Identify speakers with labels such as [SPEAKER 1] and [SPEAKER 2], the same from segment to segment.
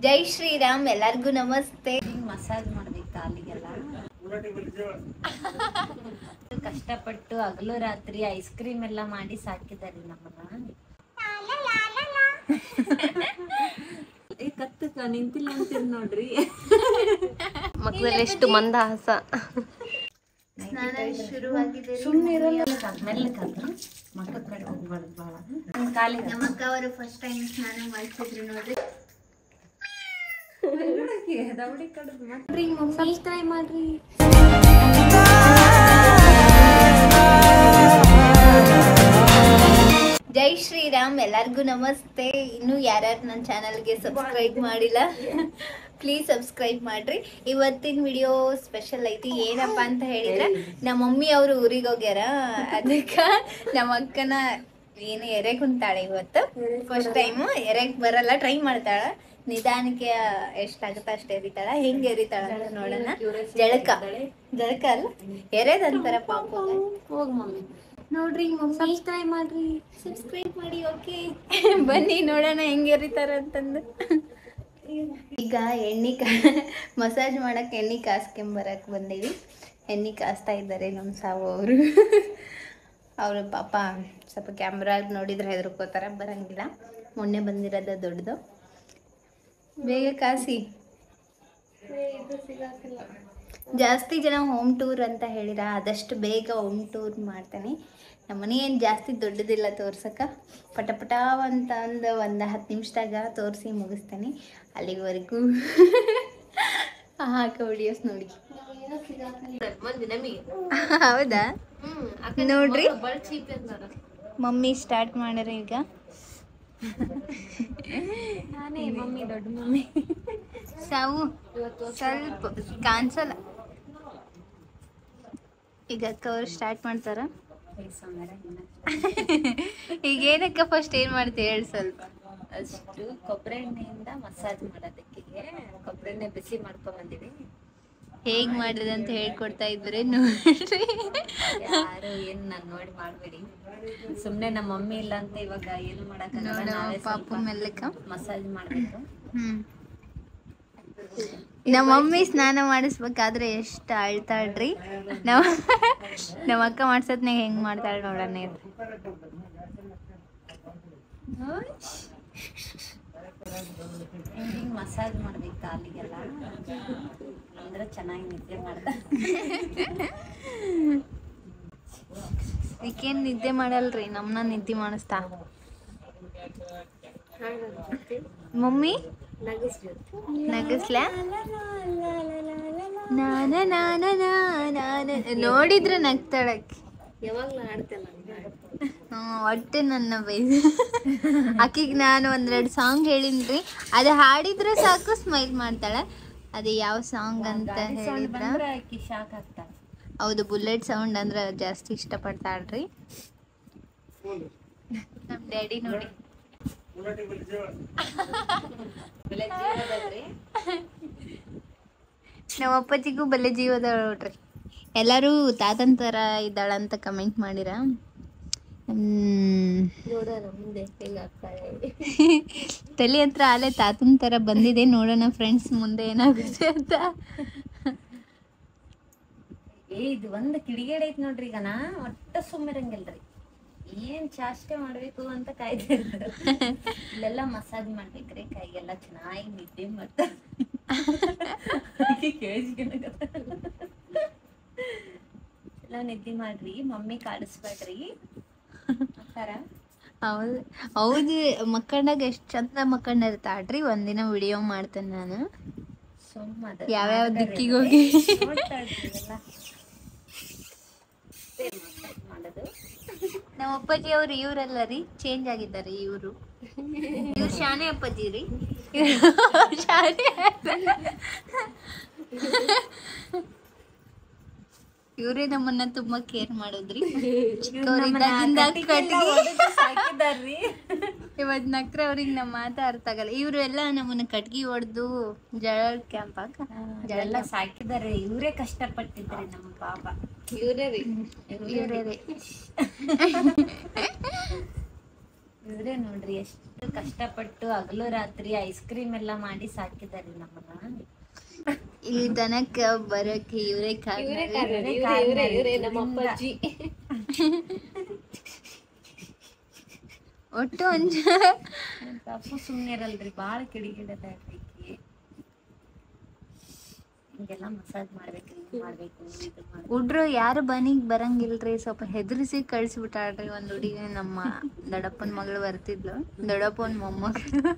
[SPEAKER 1] ಜೈ ಶ್ರೀರಾಮ್. ಎಲ್ಲರಿಗೂ ನಮಸ್ತೆ.
[SPEAKER 2] ಮಸಾಜ್ ಮಾಡ್ಬೇಕು ಕಾಲಿಗೆಲ್ಲ. ಕಷ್ಟಪಟ್ಟು ಹಗಲು ರಾತ್ರಿ ಐಸ್ ಕ್ರೀಮ್ ಎಲ್ಲ ಮಾಡಿ ಸಾಕಿದಾರೆ ನಮ್ಮನ್ನ. ಕತ್ತಕ ನಿಂತಿಲ್ಲ ಅಂತೀರಿ ನೋಡ್ರಿ.
[SPEAKER 3] ಮಕ್ಕಳಲ್ಲಿ ಎಷ್ಟು ಮಂದಹಾಸ.
[SPEAKER 1] ಸ್ನಾನ ಶುರುವಾಗಿದೆ.
[SPEAKER 2] ಮಕ್ಕಳ ಕಡೆ ಹೋಗ್ಬಾರ್ದು ಭಾಳ.
[SPEAKER 1] ನಮ್ಮ ಅಕ್ಕ ಅವರು ಫಸ್ಟ್ ಟೈಮ್ ಸ್ನಾನ ಮಾಡಿಸಿದ್ರು ನೋಡ್ರಿ.
[SPEAKER 3] ಸಬ್ಸ್ಕ್ರೈಬ್ ಮಾಡ್ರಿ.
[SPEAKER 1] ಜೈ ಶ್ರೀರಾಮ್. ಎಲ್ಲರಿಗೂ ನಮಸ್ತೆ. ಇನ್ನು ಯಾರ್ಯಾರು ನನ್ನ ಚಾನಲ್ಗೆ ಸಬ್ಸ್ಕ್ರೈಬ್ ಮಾಡಿಲ್ಲ ಪ್ಲೀಸ್ ಸಬ್ಸ್ಕ್ರೈಬ್ ಮಾಡ್ರಿ. ಇವತ್ತಿನ ವಿಡಿಯೋ ಸ್ಪೆಷಲ್ ಐತಿ. ಏನಪ್ಪ ಅಂತ ಹೇಳಿದ್ರೆ ನಮ್ಮ ಮಮ್ಮಿ ಅವರು ಊರಿಗೆ ಹೋಗ್ಯಾರ. ಅದಕ್ಕೆ ನಮ್ಮ ಅಕ್ಕನ ಏನು ಎರೆ ಕುಂತಾಳೆ ಇವತ್ತು. ಫಸ್ಟ್ ಟೈಮು ಎರೆಗೆ ಬರಲ್ಲ, ಟ್ರೈ ಮಾಡ್ತಾಳ. ನಿಧಾನಕ್ಕೆ ಎಷ್ಟಾಗುತ್ತ ಅಷ್ಟೇ ಎರಿತಾಳ. ಹೆಂಗೆ ಎರಿತಾಳ ಅಂತ ನೋಡೋಣ. ಜಳಕ ಅಲ್ಲ ಎರೆದಂತಾರ ಪಾಪ.
[SPEAKER 2] ಹೋಗ್ ಮಮ್ಮಿ
[SPEAKER 1] ನೋಡ್ರಿ ಮಮ್ಮಿ
[SPEAKER 3] ಸಬ್ಸ್ಕ್ರೈಬ್ ಮಾಡ್ರಿ.
[SPEAKER 1] ಸಬ್ಸ್ಕ್ರೈಬ್ ಮಾಡಿ. ಓಕೆ ಬನ್ನಿ ನೋಡೋಣ ಹೆಂಗೆ ಎರಿತಾರ ಅಂತಂದು. ಈಗ ಮಸಾಜ್ ಮಾಡಕ್ಕೆ ಎಣ್ಣೆ ಕಾಸ್ಕೊಂಬರಕ್ಕೆ ಬಂದೀವಿ. ಎಣ್ಣೆ ಕಾಸ್ತಾ ಇದ್ದಾರೆ ನಮ್ಮ ಸಾವು ಅವರು. ಅವರು ಪಾಪ ಸ್ವಲ್ಪ ಕ್ಯಾಮ್ರಾಗ ನೋಡಿದ್ರೆ ಹೆದರ್ಕೋತಾರ, ಬರಂಗಿಲ್ಲ. ಮೊನ್ನೆ ಬಂದಿರೋದ ದೊಡ್ಡದು. ಬೇಗ ಕಾಸಿ. ಜಾಸ್ತಿ ಜನ ಹೋಮ್ ಟೂರ್ ಅಂತ ಹೇಳಿರ, ಆದಷ್ಟು ಬೇಗ ಹೋಮ್ ಟೂರ್ ಮಾಡ್ತೇನೆ. ನಮ್ಮನೆ ಏನು ಜಾಸ್ತಿ ದೊಡ್ಡದಿಲ್ಲ ತೋರ್ಸಕ್ಕೆ. ಪಟ ಅಂತ ಒಂದು 10 ನಿಮಿಷದಾಗ ತೋರಿಸಿ ಮುಗಿಸ್ತೇನೆ. ಅಲ್ಲಿವರೆಗೂ ಹಾಕೋ ವಿಡಿಯೋಸ್ ನೋಡಿ. ಹೌದಾ? ನೋಡ್ರಿ ಮಮ್ಮಿ ಸ್ಟಾರ್ಟ್ ಮಾಡ್ಯಾರ ಈಗ.
[SPEAKER 2] ನಾನೇ ಮಮ್ಮಿ, ದೊಡ್ಡ ಮಮ್ಮಿ.
[SPEAKER 1] ಸಾವು ಸ್ವಲ್ಪ ಕಾಣಿಸಲ್ಲ. ಈಗ ಅಕ್ಕ ಅವ್ರು ಸ್ಟಾರ್ಟ್ ಮಾಡ್ತಾರ. ಈಗ ಏನಕ್ಕ ಫಸ್ಟ್ ಏನ್ ಮಾಡ್ತೀವಿ ಹೇಳಿ ಸ್ವಲ್ಪ.
[SPEAKER 2] ಅಷ್ಟು ಕೊಬ್ಬರಿ ಎಣ್ಣೆಯಿಂದ ಮಸಾಜ್ ಮಾಡೋದಕ್ಕೆ ಕೊಬ್ಬರಿ ಎಣ್ಣೆ ಬಿಸಿ ಮಾಡ್ಕೊಂಡ್ ಬಂದಿವಿ.
[SPEAKER 1] ಹೇಗ್ ಮಾಡಿದೆ ಅಂತ ಹೇಳ್ಕೊಡ್ತಾ ಇದ್ರೆ ನೋಡ್ರಿ.
[SPEAKER 2] ಯಾರು ಏನ್ ನಾನ್ ನೋಡಿ ಮಾಡ್ಬೇಡಿ. ಸುಮ್ನೆ ನಮ್ಮ ಮಮ್ಮಿ ಇಲ್ಲ ಅಂತ ಇವಾಗ ಏನು ಮಾಡಕ್ಕಾಗಲ್ಲ.
[SPEAKER 1] ಪಾಪು ಮೆಲ್ಲಕ್ಕ
[SPEAKER 2] ಮಸಾಜ್ ಮಾಡ್ಬೇಕು.
[SPEAKER 1] ನಮ್ಮ ಮಮ್ಮಿ ಸ್ನಾನ ಮಾಡಿಸ್ಬೇಕಾದ್ರೆ ಎಷ್ಟು ಅಳ್ತಾಳ್ರಿ. ನಮ್ಮ ಅಕ್ಕ ಮಾಡ್ಸತ್ನಾಗ ಹೆಂಗ್ ಮಾಡ್ತಾಳ ನೋಡೋಣ.
[SPEAKER 2] ಹಿಂಗ್ ಮಸಾಜ್ ಮಾಡ್ಬೇಕು ಕಾಲಿಗೆಲ್ಲ, ಅಂದ್ರೆ ಚೆನ್ನಾಗಿ ನಿದ್ದೆ ಮಾಡ್ದ.
[SPEAKER 1] ಈಕೇನ್ ನಿದ್ದೆ ಮಾಡಲ್ರಿ, ನಮ್ಮನ್ನ ನಿದ್ದೆ ಮಾಡಿಸ್ತಾ. ಮಮ್ಮಿ ನಗಸ್ಲ ನೋಡಿದ್ರೆ ನಗ್ತಾಳಕ್ಕೆ.
[SPEAKER 2] ಯಾವಾಗ್ಲೂ ಆಡ್ತೇನೆ
[SPEAKER 1] ಒಟ್ಟೆ ನನ್ನ ಬೈದು. ಆಕಿಗೆ ನಾನು 1-2 ಸಾಂಗ್ ಹೇಳಿನ್ರಿ, ಅದು ಹಾಡಿದ್ರೆ ಸಾಕು ಸ್ಮೈಲ್ ಮಾಡ್ತಾಳೆ. ಅದು ಯಾವ ಸಾಂಗ್ ಅಂತ ಹೇಳಿದ್ರ,
[SPEAKER 2] ಶಾಕ್ ಆಗ್ತಾಳೆ.
[SPEAKER 1] ಹೌದು, ಬುಲೆಟ್ ಸೌಂಡ್ ಅಂದ್ರೆ ಜಾಸ್ತಿ ಇಷ್ಟಪಡ್ತಾಳ್ರಿ. ನಮ್ಮ ಡ್ಯಾಡಿ ನೋಡಿ ನಮ್ಮ ಅಪ್ಪಾಜಿಗೂ ಬಲ್ಲೆ ಜೀವದ ನೋಡ್ರಿ. ಎಲ್ಲರೂ ತಾತನ್ ಥರ ಇದ್ದಾಳಂತ ಕಮೆಂಟ್ ಮಾಡಿರ.
[SPEAKER 2] ನೋಡೋಣ ಮುಂದೆ ಹೆಂಗಾಗ್ತಾಳೆ.
[SPEAKER 1] ತಲೆ ಹತ್ರ ಆಲೆ ತಾತನ್ ಥರ ಬಂದಿದೆ. ನೋಡೋಣ ಫ್ರೆಂಡ್ಸ್ ಮುಂದೆ ಏನಾಗುತ್ತೆ ಅಂತ.
[SPEAKER 2] ಇದು ಒಂದು ಕಿಡಿಗೇಡಿ ಐತಿ ನೋಡ್ರಿ. ಈಗ ನಾ ಒಟ್ಟ ಸುಮ್ಮಿರಂಗಿಲ್ರಿ, ಏನ್ ಚಾಷ್ಟೆ ಮಾಡ್ಬೇಕು ಅಂತ ಕಾಯ್ತಾ ಇರ್ತಾರೆ. ಇಲ್ಲೆಲ್ಲ ಮಸಾಜ್ ಮಾಡ್ಬೇಕ್ರಿ, ಕೈಗೆಲ್ಲ ಚೆನ್ನಾಗಿ ನಿದ್ದೆ ಮಾಡ್ತಾರೆ. ಎಲ್ಲ ನಿದ್ದೆ ಮಾಡ್ರಿ, ಮಮ್ಮಿ ಕಾಡಿಸ್ಬೇಡ್ರಿ.
[SPEAKER 1] ಹೌದು ಹೌದು, ಮಕ್ಕಂಡಾಗ ಎಷ್ಟು ಚಂದ ಮಕ್ಕಂಡಿರ್ತಾಳ್ರಿ. ಒಂದಿನ ವಿಡಿಯೋ ಮಾಡ್ತೇನೆ ನಾನು, ಯಾವ್ಯಾವ ದಿಕ್ಕಿಗೆ ಹೋಗಿ
[SPEAKER 2] ಮಾಡೋದು.
[SPEAKER 1] ನಮ್ಮ ಅಪ್ಪಾಜಿ ಅವ್ರು ಇವರಲ್ಲ ರೀ, ಚೇಂಜ್ ಆಗಿದ್ದಾರೆ. ಇವ್ರು ಶಾನೆ ಅಪ್ಪಾಜಿ ರೀ. ಶಾನೆ ಇವರೇ ನಮ್ಮನ್ನ ತುಂಬಾ ಕೇರ್ ಮಾಡೋದ್ರಿ. ಇವತ್ ನಕ್ರ ಅವ್ರಿಗೆ ನಮ್ಮ ಮಾತ ಅರ್ಥ ಆಗಲ್ಲ. ಇವ್ರು ಎಲ್ಲ ನಮ್ಮನ್ನ ಕಟ್ಗಿ ಹೊಡೆದು ಜಳ ಕ್ಯಾಂಪ್
[SPEAKER 2] ಎಲ್ಲ ಸಾಕಿದಾರೆ. ಇವರೇ ಕಷ್ಟಪಟ್ಟಿದ್ದಾರೆ ನಮ್ಮ ಪಾಪ. ಇವರೇ ರೀ. ಇವ್ರೆ ನೋಡ್ರಿ ಎಷ್ಟು ಕಷ್ಟಪಟ್ಟು ಹಗಲು ರಾತ್ರಿ ಐಸ್ ಕ್ರೀಮ್ ಎಲ್ಲ ಮಾಡಿ ಸಾಕಿದಾರೆ ನಮ್ಮನ್ನ.
[SPEAKER 1] ಇಲ್ಲಿ ತನಕ ಬರಕ್ಕೆ ಇವರೇ
[SPEAKER 3] ನಮ್ಮ ಅಪ್ಪಾಜಿ.
[SPEAKER 1] ಒಟ್ಟು ಒಂದ್
[SPEAKER 2] ಪಾಪು ಸುಮ್ನೆ ಇರಲ್ರಿ, ಬಾಳ ಕಿಡಿಗಿಡದ ಹಿಂಗೆಲ್ಲ ಮಸಾಜ್ ಮಾಡ್ಬೇಕ್ರಿ, ಮಾಡ್ಬೇಕು ಇದು ಮಾಡ್ಬೇಕು.
[SPEAKER 1] ಹುಡ್ರು ಯಾರು ಬನಿಗ್ ಬರಂಗಿಲ್ರಿ, ಸ್ವಲ್ಪ ಹೆದರ್ಸಿ ಕಳ್ಸಿಬಿಟ್ಟಾಳ್ರಿ ಒಂದ್ ಹುಡುಗಿ. ನಮ್ಮ ದೊಡ್ಡಪ್ಪನ ಮಗಳು ಬರ್ತಿದ್ಲು, ದೊಡ್ಡಪ್ಪನ ಮೊಮ್ಮಗಳು.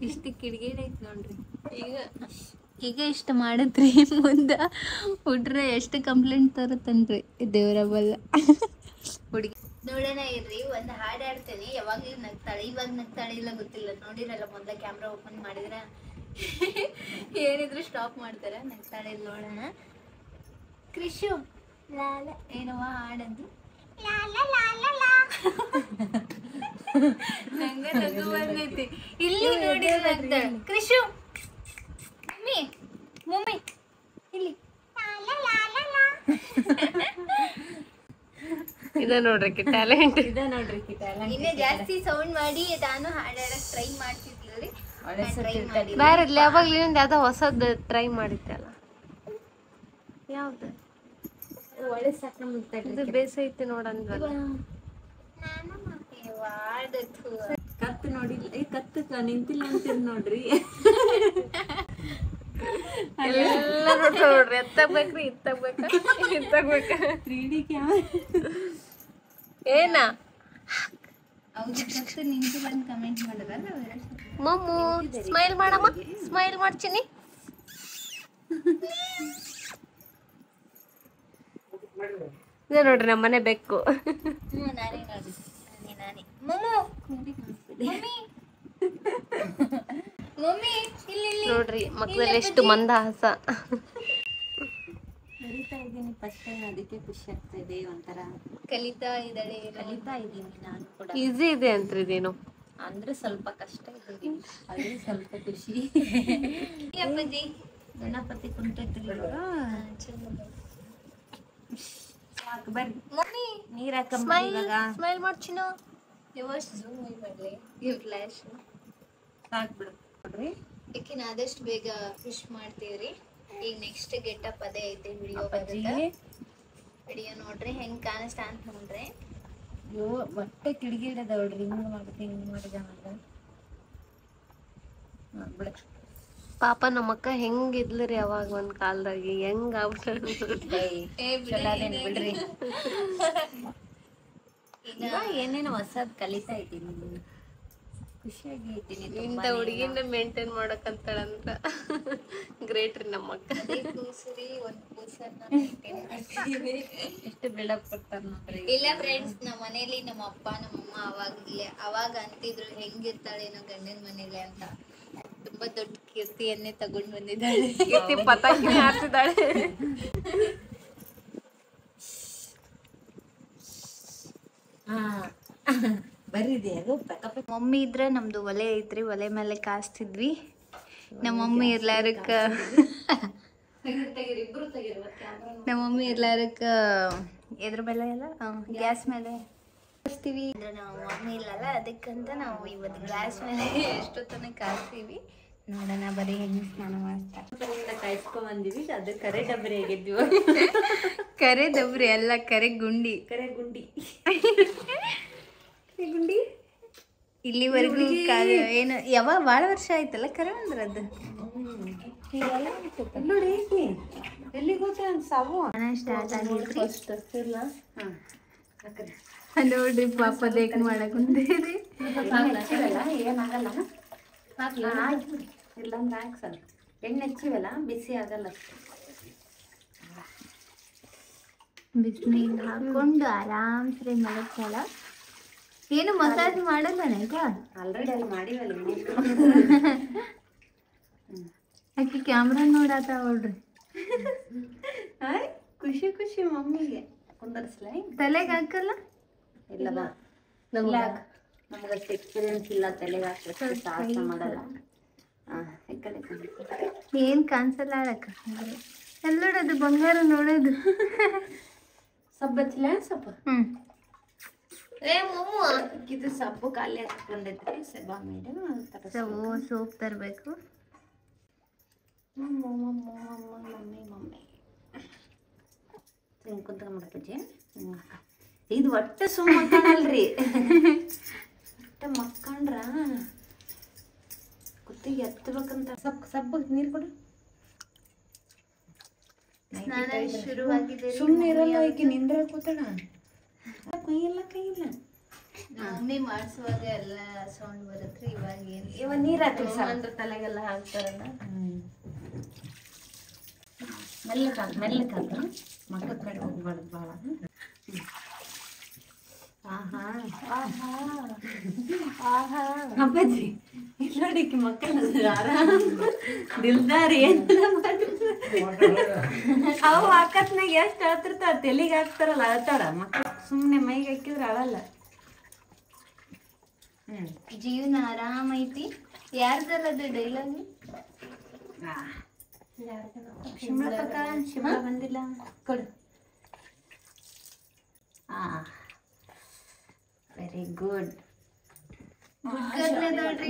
[SPEAKER 1] ಇಷ್ಟು ಕಿಡಿಗೇಡಿ ಐತ್ ನೋಡ್ರಿ. ಈಗ ಇಷ್ಟ ಮಾಡತ್ರಿ, ಮುಂದ ಹುಡ್ರ ಎಷ್ಟು ಕಂಪ್ಲೇಂಟ್ ತರುತ್ತನ್ರಿ ದೇವ್ರ ಬಲ್ಲ. ಹುಡುಗಿ ನೋಡೋಣ ಇರ್ರಿ, ಒಂದ್ ಹಾಡ್ ಆಡ್ತೇನೆ. ಯಾವಾಗ್ಲೂ ನಗ್ತಾಳೆ, ಇವಾಗ ನಗ್ತಾಳೆ ಇಲ್ಲ ಗೊತ್ತಿಲ್ಲ. ನೋಡಿರಲ್ಲ ಮೊದ್ಲ ಕ್ಯಾಮ್ರಾ ಓಪನ್ ಮಾಡಿದ್ರ ಏನಿದ್ರು ಸ್ಟಾಪ್ ಮಾಡ್ತಾರ. ನಗ್ತಾಳೆ ಇಲ್ಲ ನೋಡೋಣ. ಕೃಷು ಲಾಲ ಏನವ ಹಾಡಂದು ನಂಗ ನಗು ಬಂದೈತಿ. ಇಲ್ಲಿ ನೋಡಿ ನಗ್ತಾಳೆ ಕೃಷು. ಮಮ್ಮಿ ಮಮ್ಮಿ ಇಲ್ಲಿ
[SPEAKER 3] ಇದ ನೋಡ್ರಿ ಟ್ಯಾಲೆಂಟ್.
[SPEAKER 2] ಇದ ನೋಡ್ರಿ ಟ್ಯಾಲೆಂಟ್.
[SPEAKER 1] ಇನ್ನೇ ಜಾಸ್ತಿ ಸೌಂಡ್ ಮಾಡಿ ನಾನು ಹಾಡಾಡಕ್ ಟ್ರೈ ಮಾಡ್ತಿದ್ವಿ.
[SPEAKER 3] ಬೇರೆ ಯಾವಾಗ್ಲೂ ಯಾವ್ದೋ ಹೊಸದ್ ಟ್ರೈ ಮಾಡಿದ್ದಲ್ಲ, ಯಾವ್ದು
[SPEAKER 2] ಒಳ್ಳೆ ಸಾಕು
[SPEAKER 3] ಇದು ಬೇಸೈತಿ ನೋಡಂದ್ವಲ್ಲ.
[SPEAKER 2] ಕತ್ತು ನೋಡಿಲ್ಲ, ಕತ್ತು ನಿಂತಿಲ್ಲ ಅಂತೀರಿ ನೋಡ್ರಿ.
[SPEAKER 3] ಎಲ್ಲ ನೋಡ್ರಿ, ಎತ್ತಬೇಕ್ರಿ ಇತ್ತಬೇಕ ಇತ್ತಬೇಕ
[SPEAKER 2] 3D ಕ್ಯಾಮರಾ
[SPEAKER 3] ಏನ
[SPEAKER 1] ನಿಂತು ಬಂದು ಕಮೆಂಟ್ ಮಾಡಿದ್ರಲ್ಲ.
[SPEAKER 3] ಮಮ್ಮು ಸ್ಮೈಲ್ ಮಾಡಮ್ಮ, ಸ್ಮೈಲ್ ಮಾಡ್ತೀನಿ. ಇದ ನೋಡ್ರಿ ನಮ್ಮನೆ ಬೆಕ್ಕು.
[SPEAKER 1] ನಾನೇ ನೋಡಿ ನಾನೇ ಮಮ್ಮು ಮಮ್ಮಿ ಮಮ್ಮಿ ಇಲ್ಲಿ
[SPEAKER 3] ನೋಡ್ರಿ ಮಕ್ಕಳಲ್ಲಿ ಎಷ್ಟು ಮಂದಹಾಸ.
[SPEAKER 2] ಕಲಿತಾ ಇದ್ದೀನಿ ಫಸ್ಟ್ ಟೈಮ್, ಅದಕ್ಕೆ ಖುಷಿ ಆಗ್ತಾ ಇದೆ. ಒಂಥರ
[SPEAKER 1] ಕಲಿತಾ ಇದ್ದಾಳೆ,
[SPEAKER 2] ಕಲಿತಾ ಇದ್ದೀನಿ ನಾನು ಕೂಡ.
[SPEAKER 3] ಈಸಿ ಇದೆ ಅಂತ್ರಿ ಇದೇನು,
[SPEAKER 2] ಅಂದ್ರೆ ಸ್ವಲ್ಪ ಕಷ್ಟ ಇದೆ, ಅದೇ ಸ್ವಲ್ಪ ಖುಷಿ.
[SPEAKER 1] ಅಪ್ಪಾಜಿ
[SPEAKER 2] ಗಣಪತಿ ಕುಂಟೈತ್ರಿ ಸಾಕು ಬರ್ರಿ.
[SPEAKER 1] ಮಮ್ಮಿ
[SPEAKER 2] ನೀರ್ ಹಾಕಮ್ಮ
[SPEAKER 3] ಸ್ಮೈಲ್
[SPEAKER 2] ಇವಾಗ.
[SPEAKER 3] ಸ್ಮೈಲ್ ಮಾಡ್ಚಿನ.
[SPEAKER 1] ಇವಷ್ಟು ಝೂಮ್ ಮಾಡ್ಲಿ ಇವ್ ಫ್ಲಾಶ್
[SPEAKER 2] ಸಾಕು ಬಿಡು ನೋಡ್ರಿ.
[SPEAKER 1] ಯಾಕಿನ ಆದಷ್ಟು ಬೇಗ ಫಿಶ್ ಮಾಡ್ತೀವ್ರಿ. ಈಗ ನೆಕ್ಸ್ಟ್ ಗೆಟಪ್ ಅದೇ ಐತೆ. ವಿಡಿಯೋ
[SPEAKER 2] ಅಪ್ಪಾಜಿ
[SPEAKER 1] ವಿಡಿಯೋ ನೋಡ್ರಿ ಹೆಂಗ್ ಕಾಣಿಸ್ತಾ ಅಂತ ನೋಡ್ರಿ.
[SPEAKER 2] ಅಯ್ಯೋ ಹೊಟ್ಟೆ ಕಿಡಿಗಿಡದ ನೋಡ್ರಿ, ಹಿಂಗ್ ಮಾಡುತ್ತೆ ಹಿಂಗ್ ಮಾಡಿದ ಬಿಡ.
[SPEAKER 3] ಪಾಪ ನಮ್ಮಕ್ಕ ಹೆಂಗಿದ್ಲರಿ ಅವಾಗ ಒಂದ್ ಕಾಲದಾಗ, ಹೆಂಗ್
[SPEAKER 2] ಬಿಡ್ರಿ. ಈಗ ಏನೇನೋ ಹೊಸದ್ ಕಲಿತಾ ಇದ್ದೀನಿ, ಖುಷಿಯಾಗಿ ಇದ್ದೀನಿ.
[SPEAKER 3] ಇಂತ ಹುಡುಗಿನ ಮೇಂಟೈನ್ ಮಾಡಕಂತಾಳಂದ್ರ ಗ್ರೇಟ್ ರೀ ನಮ್ಮಕ್ಕ.
[SPEAKER 1] ಕೂಸರಿ ಒಂದ್ ಕೂಸನ್ನ
[SPEAKER 2] ಎಷ್ಟು ಬಿಲ್ಡಪ್ ಕೊಡ್ತಾರ ನೋಡ್ರಿ.
[SPEAKER 1] ಇಲ್ಲ ಫ್ರೆಂಡ್ಸ್, ನಮ್ಮ ಮನೇಲಿ ನಮ್ಮ ಅಪ್ಪ ನಮ್ಮಮ್ಮ ಅವಾಗ ಅಂತಿದ್ರು ಹೆಂಗಿರ್ತಾಳೇನೋ ಗಂಡನ ಮನೇಲಿ ಅಂತ. ತುಂಬಾ ದೊಡ್ಡ ಕೀರ್ತಿಯನ್ನೇ ತಗೊಂಡ್ ಬಂದಿದ್ದಾಳೆ.
[SPEAKER 3] ಕೀರ್ತಿ ಪತಾಕಿ ಹಾರ್ತಿದ್ದಾಳೆ.
[SPEAKER 2] ಬರೀದೆ ಅದು
[SPEAKER 1] ಮಮ್ಮಿ ಇದ್ರೆ ನಮ್ದು ಒಲೆ ಐತ್ರಿ, ಒಲೆ ಮೇಲೆ ಕಾಸ್ತಿದ್ವಿ. ನಮ್ಮ ಮಮ್ಮಿ ಇರ್ಲಾರಕ್ಕ ಎದ್ರ ಮೇಲೆ ಎಲ್ಲ ಗ್ಯಾಸ್ ಮೇಲೆ ಕಾಸ್ತೀವಿ. ಅಂದ್ರೆ ನಾವು ಮಮ್ಮಿ ಇಲ್ಲಲ್ಲ, ಅದಕ್ಕಂತ ನಾವು ಇವತ್ತು ಗ್ಯಾಸ್ ಮೇಲೆ ಎಷ್ಟು ತನಕ ಕಾಸ್ತೀವಿ. ನೋಡೋಣ ಬರೀ ಹೆಂಗ್ ಸ್ನಾನ ಮಾಡ್ತಾರೆ.
[SPEAKER 2] ಕಾಯಿಸ್ಕೊಂಡ್ ಬಂದಿವಿ, ಅದು ಕರೆ ಡಬರಿ ಆಗಿದ್ವಿ.
[SPEAKER 1] ಕರೆ ದಬ್ರಿ ಅಲ್ಲ, ಕರೆ ಗುಂಡಿ.
[SPEAKER 2] ಕರೆ ಗುಂಡಿ
[SPEAKER 1] ಗುಂಡಿ ಇಲ್ಲಿವರೆಗೂ ಏನು ಯಾವಾಗ ಭಾಳ ವರ್ಷ ಆಯ್ತಲ್ಲ ಕರೆ ಅಂದ್ರೆ ಅದು.
[SPEAKER 2] ನೋಡಿ ಎಲ್ಲಿ ಗೊತ್ತ ಸಾವು
[SPEAKER 1] ಸ್ಟಾರ್ಟ್ ಆಗಿದ್ರಿ. ನೋಡ್ರಿ ಪಾಪ ದೇಕ್ ಮಾಡಕ್ ಕುಂತೀರಿ.
[SPEAKER 2] ಏನಾಗಲ್ಲ, ಇಲ್ಲಂದ್ರೆ ಹಾಕ್ಸಲ್ಲ. ಎಣ್ಣೆ ಹಚ್ಚಿವಲ್ಲ ಬಿಸಿ ಆಗಲ್ಲ.
[SPEAKER 1] ಬಿಸಿನೀರು ಹಾಕೊಂಡು ಆರಾಮ್ಸ್ರಿ ಮಲಗ್ತಾಳ. ಏನು ಮಸಾಜ್ ಮಾಡಲ್ಲ ಈಗ
[SPEAKER 2] ಆಲ್ರೆಡಿ ಅಲ್ಲಿ ಮಾಡಿವಲ್ಲ.
[SPEAKER 1] ಆಕಿ ಕ್ಯಾಮ್ರಾ ನೋಡಾತ ನೋಡ್ರಿ.
[SPEAKER 2] ಖುಷಿ ಖುಷಿ ಮಮ್ಮಿಗೆ ಕುಂದರ್ಸ್ಲ.
[SPEAKER 1] ತಲೆಗೆ ಹಾಕಲ್ಲ?
[SPEAKER 2] ಇಲ್ಲವಾ, ನಮಗಷ್ಟು ಎಕ್ಸ್ಪೀರಿಯನ್ಸ್ ಇಲ್ಲ ತಲೆಗೆ ಹಾಕಿ ಸಾಹಸ ಮಾಡಲ್ಲ. ಈ ಕಡೆ
[SPEAKER 1] ಏನ್ ಕಾಣಿಸಲ್ಲ ಆಡಕ್ಕ. ಎಲ್ಲೋಡೋದು ಬಂಗಾರ ನೋಡೋದು.
[SPEAKER 2] ಸಬ್ಬ ಹಚ್ಚಿಲ್ಲ ಸ್ವಲ್ಪ. ಇದು ಸಬ್ಬು ಖಾಲಿ ಹಾಕೊಂಡೈತ್ರಿ ಸಬ್ಬ ಮೇಡಮ್
[SPEAKER 1] ಸೋಪ್ ತರಬೇಕು.
[SPEAKER 2] ಮಮ್ಮಿ ಕುಂತ ಮಾಡ್ತಜ್ಜಿ ಇದು ಒಟ್ಟ ಸುಮ್ಮ ಮಕ್ಕಳಲ್ರಿ ಒಟ್ಟ ಮಕ್ಕಂಡ್ರ ಕುತ್ತಿಗೆ ಎತ್ತಬೇಕಂತ ಸಬ್ಬು ನೀರು ಕೊಡು.
[SPEAKER 1] ಸ್ನಾನ ಶುರುವಾಗಿದೆ.
[SPEAKER 2] ಸುಮ್ಮನೆ ಇರಲ್ಲ ಈಕೆ ನಿಂದ್ರ ಕೂತಳ ಕೈಯಿಲ್ಲ
[SPEAKER 1] ಮಮ್ಮಿ ಮಾಡಿಸುವಾಗ ಎಲ್ಲ ಸೌಂಡ್ ಬರುತ್ತೆ. ಇವಾಗ ಏನು
[SPEAKER 2] ಇವ ನೀರ್ ಹಾಕಿ
[SPEAKER 3] ಅಂದ್ರೆ ತಲೆಗೆಲ್ಲ ಹಾಕ್ತಾರಲ್ಲ.
[SPEAKER 2] ಮೆಲ್ಲಕ್ಕೆ ಮಕ್ಕಳ ಕಡೆ ಹೋಗ್ಬಾರ್ದು ಭಾಳ. ಅಪ್ಪಾಜಿ ಇಲ್ಲೋಡಿಕ್ಕೆ ಮಕ್ಕಳು ಆರಾಮ್ ದಿಲ್ದಾರ್ ಏನೆಲ್ಲ ಅವು ಹಾಕತ್ನಾಗ ಎಷ್ಟು ಹೇಳ್ತಿರ್ತಾರ ತೆಲಿಗೆ ಹಾಕ್ತಾರಲ್ಲ ಅಳ್ತಾಳ ಮಕ್ಕಳು. ಸುಮ್ಮನೆ ಮೈಗೆ ಹಾಕಿದ್ರೆ ಅಳಲ್ಲ.
[SPEAKER 1] ಜೀವನ ಆರಾಮ ಐತಿ. ಯಾರ್ದಲ್ಲದು ಡೈಲಾಗ್?
[SPEAKER 2] ಶಿಮಳ ಬಂದಿಲ್ಲ ಕೊಡು. Very good.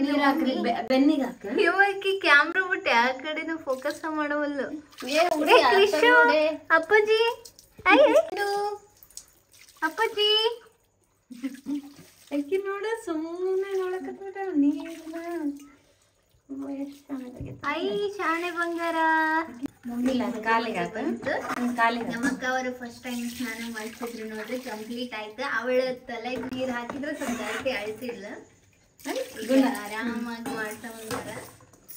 [SPEAKER 2] ನೀರ್ ಹಾಕ್ರಿ ಬೆನ್ನಿಗೆ ಹಾಕ.
[SPEAKER 1] ಇವಕ್ಕೆ ಕ್ಯಾಮ್ರಾ ಬಿಟ್ಟು ಯಾವ ಕಡೆನೂ ಫೋಕಸ್ ಮಾಡವಲ್ಲು. ಅಪ್ಪಾಜಿ ಅಪ್ಪಾಜಿ
[SPEAKER 2] ಅಕ್ಕಿ ನೋಡ ಸುಮ್ಮನೆ ನೋಡಕತ್ತ ನೀರ್ನ
[SPEAKER 1] ಐ ಶಾಣೆ ಬಂಗಾರ.
[SPEAKER 2] ಕಾಲಿಗೆ ಕಾಲಿಗೆ
[SPEAKER 1] ನಮ್ಮಕ್ಕ ಅವರು ಫಸ್ಟ್ ಟೈಮ್ ಸ್ನಾನ ಮಾಡಿಸಿದ್ರು ನೋಡ್ರಿ. ಕಂಪ್ಲೀಟ್ ಆಯ್ತು. ಅವಳ ತಲೆ ನೀರ್ ಹಾಕಿದ್ರೆ ಸ್ವಲ್ಪ ಜಾಸ್ತಿ ಅಳಿಸಿಲ್ಲ. ಈಗ ಆರಾಮಾಗಿ ಮಾಡ್ತಾ ಬಂದಾರ.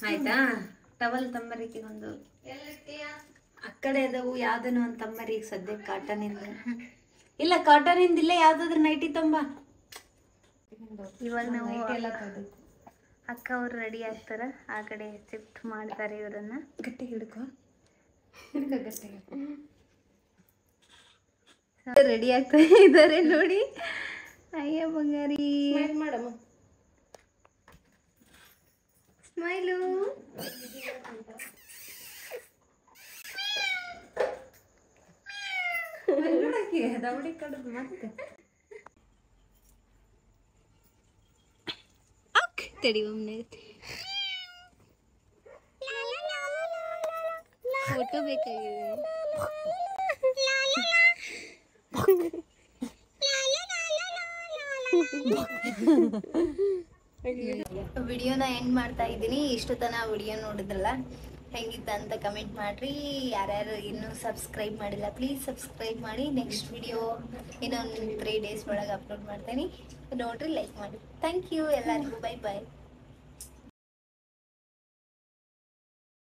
[SPEAKER 2] ಆಯ್ತಾ. ಟವಲ್ ತಂಬರಿಕೆ ಒಂದು ಆ ಕಡೆ ಅದಾವು. ಯಾವ್ದನ ಒಂದು ತಂಬರಿ ಈಗ ಸದ್ಯಕ್ಕೆ ಕಾಟನ್ ಇಂದ ಇಲ್ಲ. ಕಾಟನ್ ಇಂದಿಲ್ಲ ಯಾವ್ದಾದ್ರು ನೈಟಿ ತಂಬ.
[SPEAKER 1] ಇವಾಗ ನಾವು ಅಕ್ಕ ಅವ್ರು ರೆಡಿ ಆಗ್ತಾರ. ಆ ಕಡೆ ಶಿಫ್ಟ್ ಮಾಡ್ತಾರೆ ಇವ್ರನ್ನ.
[SPEAKER 2] ಗಟ್ಟಿ ಹಿಡ್ಕೊ ಗಟ್ಟಿ.
[SPEAKER 1] ರೆಡಿ ಆಗ್ತಾ ಇದ್ದಾರೆ ನೋಡಿ. ಅಯ್ಯ ಬಂಗಾರಿ
[SPEAKER 3] ಮಾಡಮ್ಮ
[SPEAKER 1] ಸ್ಮೈಲು.
[SPEAKER 2] ದವಡಿ ಕಡದು ಮತ್ತೆ
[SPEAKER 1] ತಡಿ ಒಮ್ಮೆ ಫೋಟೋ ಬೇಕಾಗಿದೆ. ವಿಡಿಯೋನ ಎಂಡ್ ಮಾಡ್ತಾ ಇದ್ದೀನಿ. ಇಷ್ಟು ತನ ವಿಡಿಯೋ ನೋಡಿದ್ರಲ್ಲ, ಹೆಂಗಿತ್ತ ಅಂತ ಕಮೆಂಟ್ ಮಾಡ್ರಿ. ಯಾರ್ಯಾರು ಇನ್ನೂ ಸಬ್ಸ್ಕ್ರೈಬ್ ಮಾಡಿಲ್ಲ ಪ್ಲೀಸ್ ಸಬ್ಸ್ಕ್ರೈಬ್ ಮಾಡಿ. ನೆಕ್ಸ್ಟ್ ವಿಡಿಯೋ ಇನ್ನೊಂದು 3 days ಒಳಗೆ ಅಪ್ಲೋಡ್ ಮಾಡ್ತೀನಿ. ನೋಡ್ರಿ, ಲೈಕ್ ಮಾಡಿ. ಥ್ಯಾಂಕ್ ಯು ಎಲ್ಲರಿಗೂ. ಬೈ ಬಾಯ್.